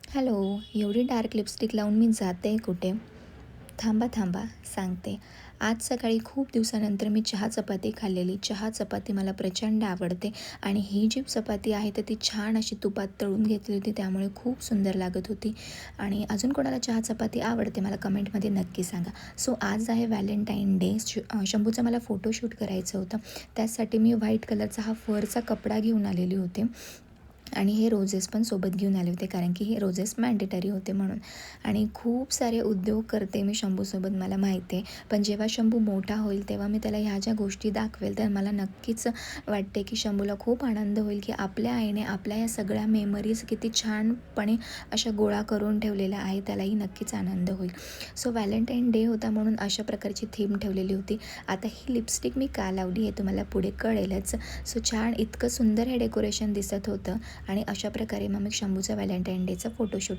Hello, एवढी dark lipstick लावून मी जाते कुठे? थांबा, थांबा, सांगते. आज सकाळी खूप दिवसानंतर मी चहा चपाती खाल्लेली. चहा चपाती मला प्रचंड आवडते आणि ही जी चपाती आहे तर ती छान अशी तुपात तळून घेतली होती, त्यामुळे खूप सुंदर लागत होती. आणि अजून कोणाला चहा चपाती आवडते मला कमेंटमध्ये नक्की सांगा. सो आज आहे व्हॅलेंटाईन डे. शंभूचा मला फोटोशूट करायचं होतं. त्यासाठी मी व्हाईट कलरचा हा फरचा कपडा घेऊन आलेली होते. आणि हे रोजेस पण सोबत घेऊन आले होते, कारण की हे रोजेस मॅन्डेटरी होते म्हणून. आणि खूप सारे उद्योग करते मी शंभूसोबत, मला माहिती आहे. पण जेव्हा शंभू मोठा होईल तेव्हा मी त्याला ह्या ज्या गोष्टी दाखवेल तर मला नक्कीच वाटते की शंभूला खूप आनंद होईल की आपल्या आईने आपल्या या सगळ्या मेमरीज किती छानपणे अशा गोळा करून छान आहे. त्यालाही नक्कीच आनंद होईल. सो व्हॅलेंटाईन डे होता म्हणून अशा प्रकारची थीम ठेवलेली होती. आता ही लिपस्टिक मी का लावली हे तुम्हाला पुढे कळेलच. सो छान इतकं सुंदर हे डेकोरेशन दिसत होतं. आणि अशा प्रकारे मग मी शंभूचा व्हॅलेंटाईन डेचा फोटोशूट